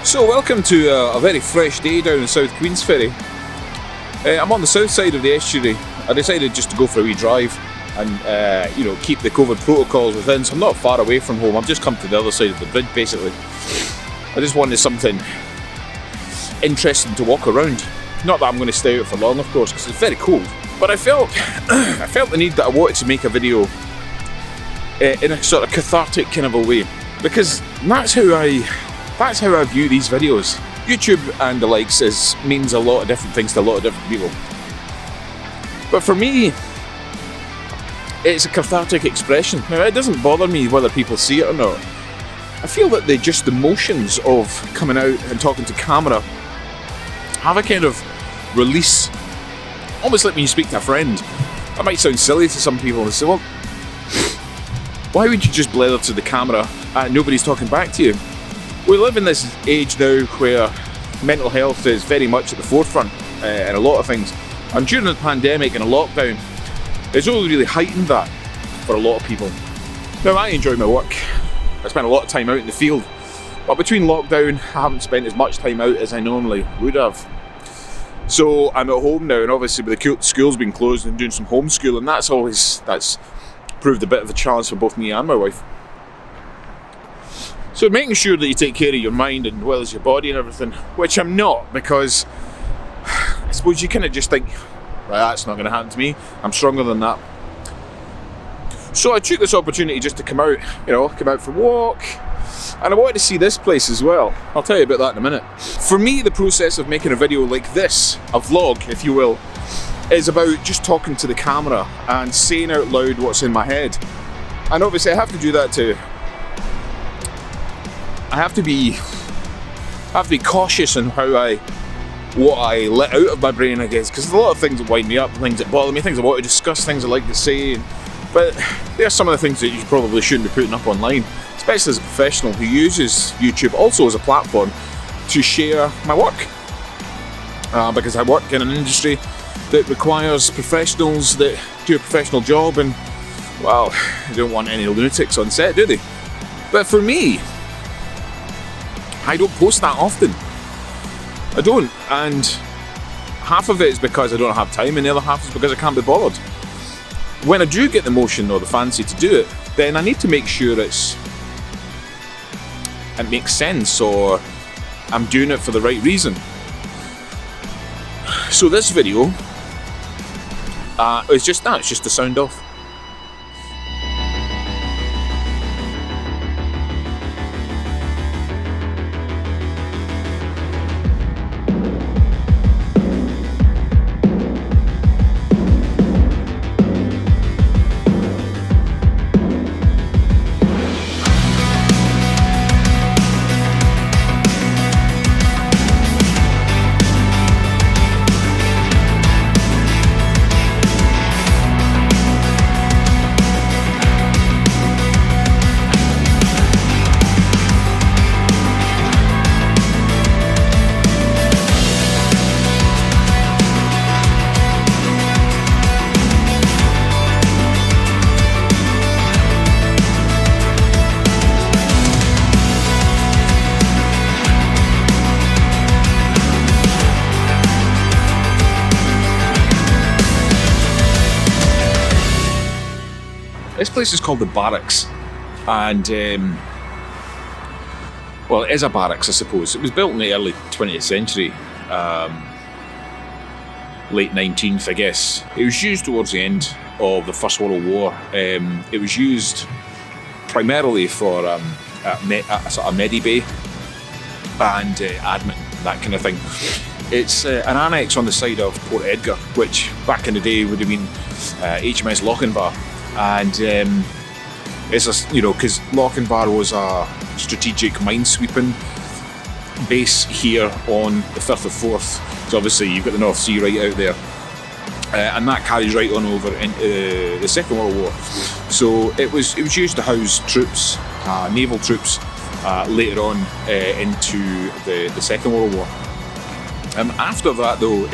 So welcome to a very fresh day down in South Queensferry. I'm on the south side of the estuary. I decided just to go for a wee drive and keep the COVID protocols within, so I'm not far away from home. I've just come to the other side of the bridge basically. I just wanted something interesting to walk around. Not that I'm going to stay out for long, of course, because it's very cold. But I felt the need that I wanted to make a video in a sort of cathartic kind of a way, because that's how I view these videos. YouTube and the likes means a lot of different things to a lot of different people. But for me, it's a cathartic expression. Now, it doesn't bother me whether people see it or not. I feel that the motions of coming out and talking to camera have a kind of release, almost like when you speak to a friend. That might sound silly to some people. They say, well, why would you just blather to the camera and nobody's talking back to you? We live in this age now where mental health is very much at the forefront in a lot of things. And during the pandemic and a lockdown, it's only really heightened that for a lot of people. Now, I enjoy my work. I spend a lot of time out in the field. But between lockdown, I haven't spent as much time out as I normally would have. So I'm at home now, and obviously with the schools being closed and doing some homeschooling, that's proved a bit of a challenge for both me and my wife. So making sure that you take care of your mind and as well as your body and everything, which I'm not, because I suppose you kind of just think, right, that's not going to happen to me, I'm stronger than that. So I took this opportunity just to come out for a walk, and I wanted to see this place as well. I'll tell you about that in a minute. For me, the process of making a video like this, a vlog if you will, is about just talking to the camera and saying out loud what's in my head. And obviously I have to do that I have to be cautious in what I let out of my brain, I guess, because there's a lot of things that wind me up, things that bother me, things I want to discuss, things I like to say, but there are some of the things that you probably shouldn't be putting up online, especially as a professional who uses YouTube also as a platform to share my work, because I work in an industry that requires professionals that do a professional job, and well, they don't want any lunatics on set, do they? But for me, I don't post that often. I don't, and half of it is because I don't have time, and the other half is because I can't be bothered. When I do get the motion or the fancy to do it, then I need to make sure it makes sense, or I'm doing it for the right reason. So this video is just that, it's just the sound off. This place is called the Barracks, and well, it is a barracks, I suppose. It was built in the early 20th century, late 19th, I guess. It was used towards the end of the First World War. It was used primarily for a sort of medibay and admin, that kind of thing. It's an annex on the side of Port Edgar, which back in the day would have been HMS Lochinvar. And it's because Lochinvar was a strategic minesweeping base here on the Firth of Forth. So obviously you've got the North Sea right out there, and that carries right on over into the Second World War. So it was used to house troops, naval troops, later on into the Second World War. After that, though,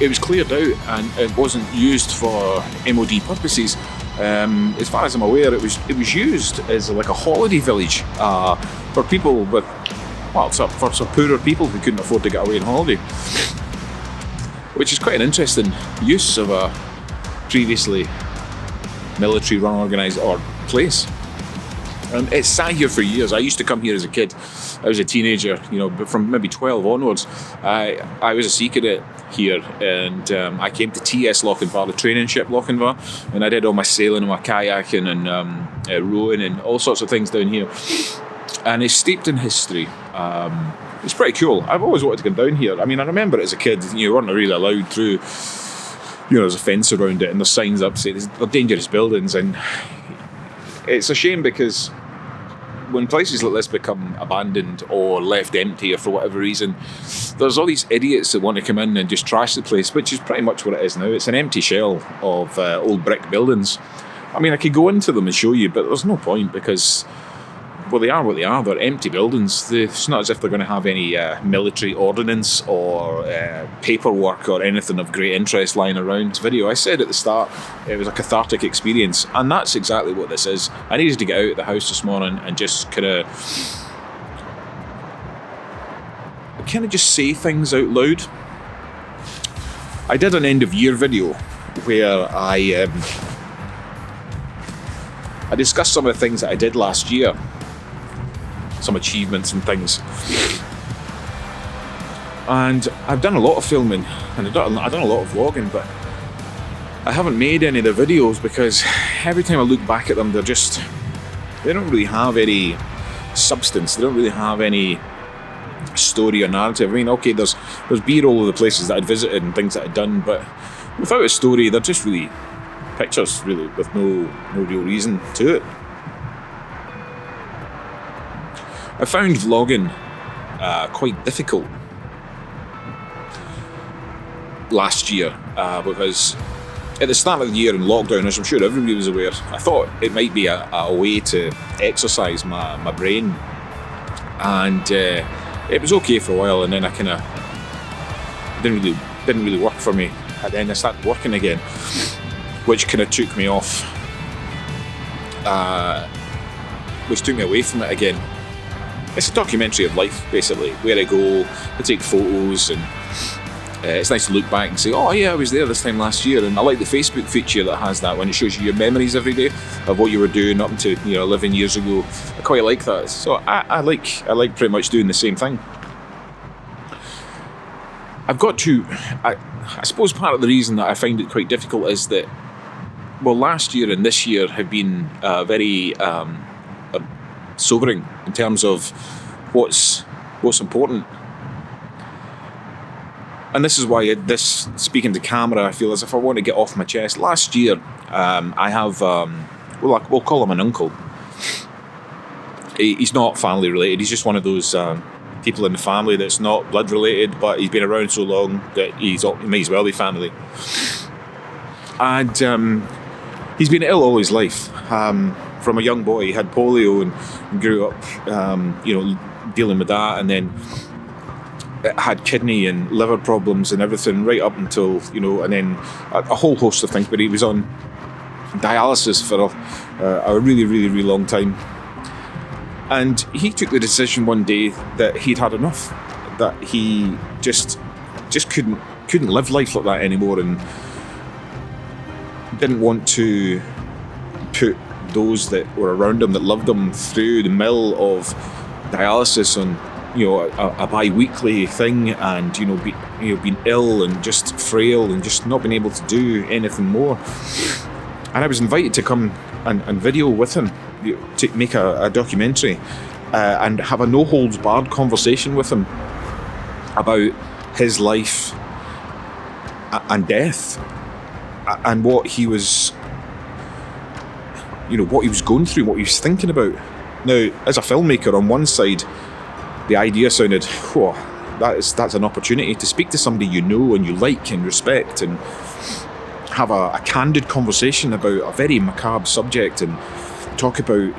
it was cleared out and it wasn't used for MOD purposes. As far as I'm aware, it was used as like a holiday village for people with, well, for some poorer people who couldn't afford to get away on holiday, which is quite an interesting use of a previously military-run organised or place. And it's sat here for years. I used to come here as a kid. I was a teenager, but from maybe 12 onwards, I was a sea cadet here, and I came to TS Lochinvar, the training ship Lochinvar, and I did all my sailing and my kayaking and rowing and all sorts of things down here. And it's steeped in history. It's pretty cool. I've always wanted to come down here. I mean, I remember it as a kid, you weren't really allowed through, there's a fence around it and there's signs up saying they're dangerous buildings, and it's a shame because when places like this become abandoned or left empty or for whatever reason, there's all these idiots that want to come in and just trash the place, which is pretty much what it is now. It's an empty shell of old brick buildings. I mean, I could go into them and show you, but there's no point because, well, they are what they are. They're empty buildings. It's not as if they're going to have any military ordnance or paperwork or anything of great interest lying around. Video, I said at the start, it was a cathartic experience, and that's exactly what this is. I needed to get out of the house this morning and just kind of just say things out loud. I did an end of year video where I discussed some of the things that I did last year, some achievements and things. And I've done a lot of filming and I've done a lot of vlogging, but I haven't made any of the videos because every time I look back at them, they don't really have any substance. They don't really have any story or narrative. I mean, okay, there's B-roll of the places that I'd visited and things that I'd done, but without a story, they're just really pictures, really, with no real reason to it. I found vlogging quite difficult last year because at the start of the year in lockdown, as I'm sure everybody was aware, I thought it might be a way to exercise my brain, and it was okay for a while, and then I kind of didn't really work for me, and then I started working again, which kind of took me off, which took me away from it again. It's a documentary of life, basically, where I go, I take photos, and it's nice to look back and say, oh yeah, I was there this time last year. And I like the Facebook feature that has that, when it shows you your memories every day of what you were doing up to 11 years ago. I quite like that. So I like pretty much doing the same thing. I've got to, I suppose part of the reason that I find it quite difficult is that, well, last year and this year have been very sobering in terms of what's important. And this is why this speaking to camera, I feel as if I want to get off my chest. Last year, I have, we'll call him an uncle. He's not family related. He's just one of those people in the family that's not blood related, but he's been around so long that he may as well be family. And he's been ill all his life. From a young boy, he had polio and grew up, dealing with that, and then had kidney and liver problems and everything right up until, and then a whole host of things. But he was on dialysis for a really, really, really long time. And he took the decision one day that he'd had enough, that he just couldn't live life like that anymore, and didn't want to put those that were around him that loved him through the mill of dialysis on a bi-weekly thing, and being ill and just frail and just not being able to do anything more. And I was invited to come and video with him, to make a documentary and have a no-holds-barred conversation with him about his life and death, and what he was going through, what he was thinking about. Now, as a filmmaker, on one side, the idea sounded, that's an opportunity to speak to somebody you know and you like and respect, and have a candid conversation about a very macabre subject, and talk about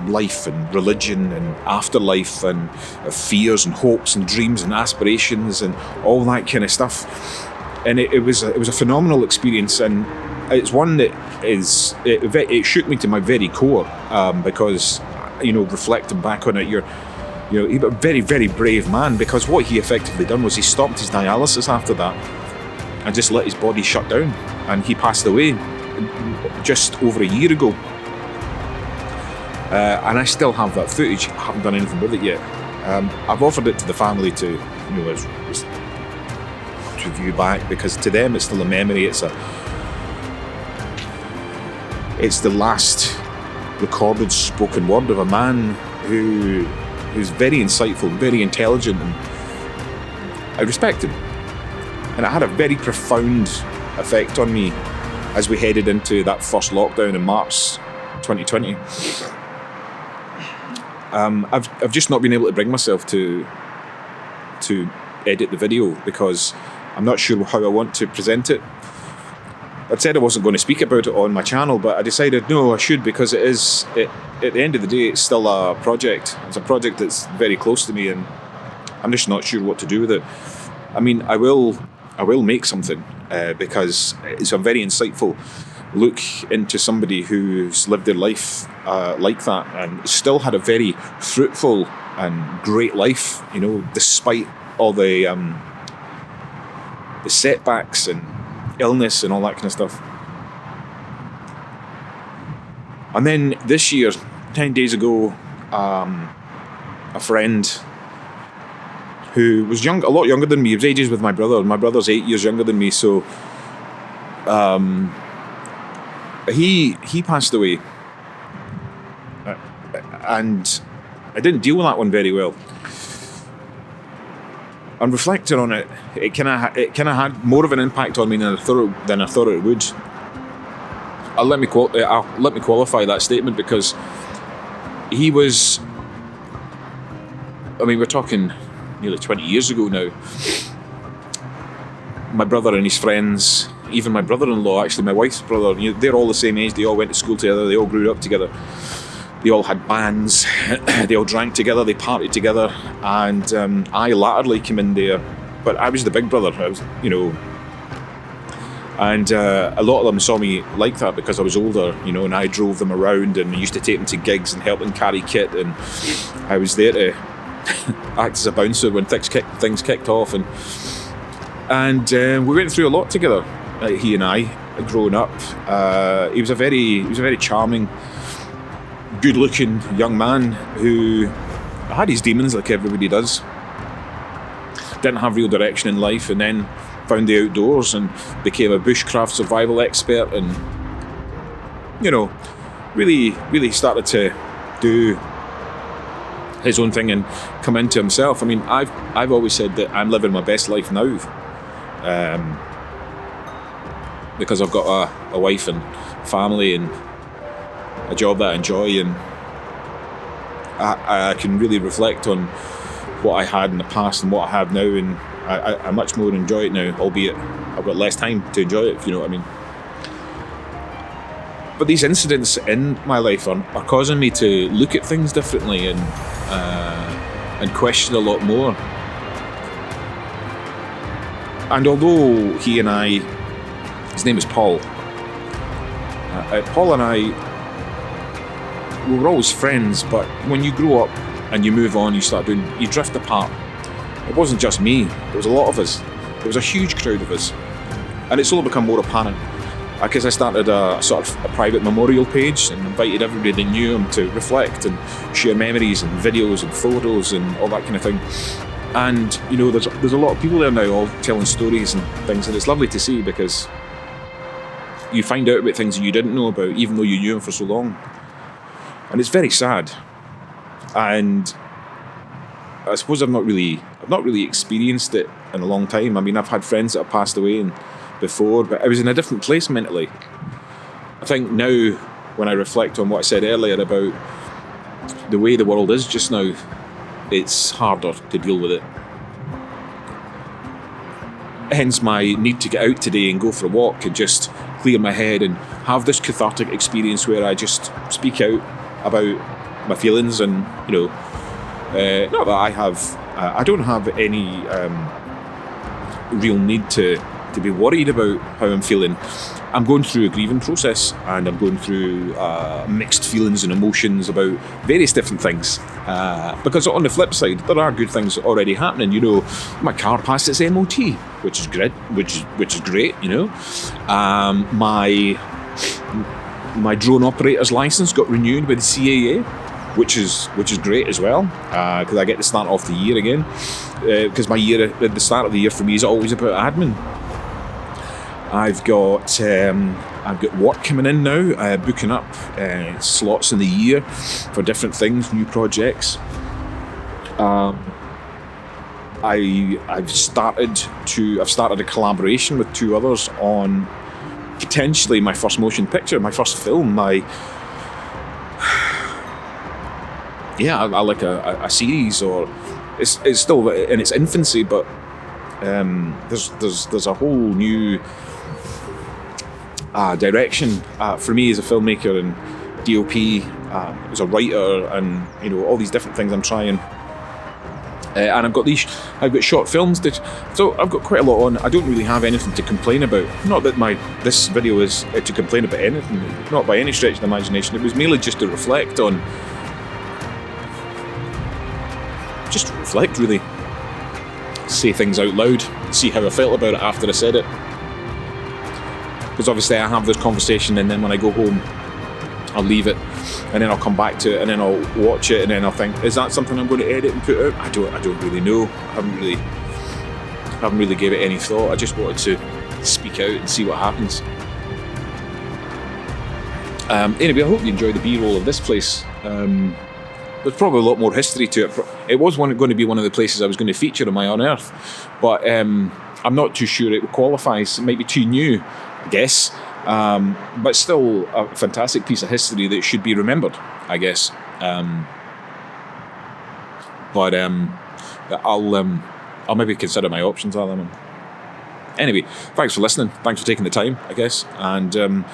life and religion and afterlife and fears and hopes and dreams and aspirations and all that kind of stuff. And it was a phenomenal experience, and it's one that it shook me to my very core, because reflecting back on it, he was a very, very brave man, because what he effectively done was he stopped his dialysis after that and just let his body shut down, and he passed away just over a year ago. And I still have that footage. I haven't done anything with it yet. I've offered it to the family to view back, because to them it's still a memory. It's the last recorded spoken word of a man who's very insightful, very intelligent, and I respect him. And it had a very profound effect on me as we headed into that first lockdown in March 2020. I've just not been able to bring myself to edit the video, because I'm not sure how I want to present it. I'd said I wasn't going to speak about it on my channel, but I decided no, I should, because at the end of the day, it's still a project. It's a project that's very close to me, and I'm just not sure what to do with it. I mean, I will make something, because it's a very insightful look into somebody who's lived their life like that, and still had a very fruitful and great life, despite all the setbacks and illness and all that kind of stuff. And then this year, 10 days ago, a friend who was a lot younger than me, he was ages with my brother. My brother's 8 years younger than me, so he passed away, and I didn't deal with that one very well. And reflecting on it, it kind of had more of an impact on me than I thought it would. Let me qualify that statement, because he was, I mean, we're talking nearly 20 years ago now. My brother and his friends, even my brother-in-law, actually my wife's brother, they're all the same age. They all went to school together. They all grew up together. They all had bands. They all drank together. They partied together. And I latterly came in there, but I was the big brother. I was, and a lot of them saw me like that because I was older, and I drove them around and used to take them to gigs and help them carry kit, and I was there to act as a bouncer when things kicked off, and we went through a lot together. He and I, growing up. He was a very charming, good-looking young man who had his demons like everybody does. Didn't have real direction in life, and then found the outdoors and became a bushcraft survival expert, and really started to do his own thing and come into himself. I mean, I've always said that I'm living my best life now, because I've got a wife and family and a job that I enjoy, and I can really reflect on what I had in the past and what I have now, and I much more enjoy it now, albeit I've got less time to enjoy it, if you know what I mean. But these incidents in my life are causing me to look at things differently and question a lot more. And although he and I, his name is Paul, Paul and I, we were always friends, but when you grow up and you move on, you drift apart. It wasn't just me, there was a lot of us. There was a huge crowd of us. And it's all become more apparent because I started a sort of a private memorial page and invited everybody that knew him to reflect and share memories and videos and photos and all that kind of thing. And there's a lot of people there now all telling stories and things, and it's lovely to see because you find out about things that you didn't know about, even though you knew them for so long. And it's very sad. And I suppose I've not really experienced it in a long time. I mean, I've had friends that have passed away before, but I was in a different place mentally. I think now, when I reflect on what I said earlier about the way the world is just now, it's harder to deal with it. Hence my need to get out today and go for a walk and just clear my head and have this cathartic experience where I just speak out about my feelings, and not that I don't have any real need to to be worried about how I'm feeling. I'm going through a grieving process, and I'm going through mixed feelings and emotions about various different things. Because on the flip side, there are good things already happening. You know, my car passed its MOT, which is great. Which is great. You know, my drone operator's license got renewed by the CAA, which is great as well, because I get to start off the year again. Because my year at the start of the year for me is always about admin. I've got work coming in now, booking up slots in the year for different things, new projects. I've started a collaboration with 2 others on potentially my first motion picture, my first film, I like a series, or it's still in its infancy, but there's a whole new direction for me as a filmmaker and DOP, as a writer, and you know, all these different things I'm trying. And I've got short films so I've got quite a lot on. I don't really have anything to complain about. Not that this video is to complain about anything, not by any stretch of the imagination. It was merely just to reflect really. Say things out loud, see how I felt about it after I said it. Because obviously I have this conversation, and then when I go home, I'll leave it, and then I'll come back to it, and then I'll watch it, and then I'll think, is that something I'm going to edit and put out? I don't really know. I haven't really gave it any thought. I just wanted to speak out and see what happens. Anyway, I hope you enjoyed the B-roll of this place. There's probably a lot more history to it. It was going to be one of the places I was going to feature in my On Earth, but I'm not too sure it qualifies. It might be too new, I guess. But still a fantastic piece of history that should be remembered, I guess. But I'll maybe consider my options on them. Anyway, thanks for listening. Thanks for taking the time, I guess. And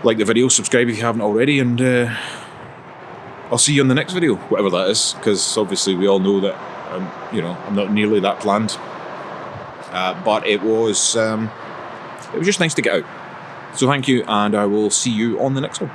like the video, subscribe if you haven't already, and I'll see you in the next video, whatever that is, because obviously we all know that I'm not nearly that planned. But it was just nice to get out. So thank you, and I will see you on the next one.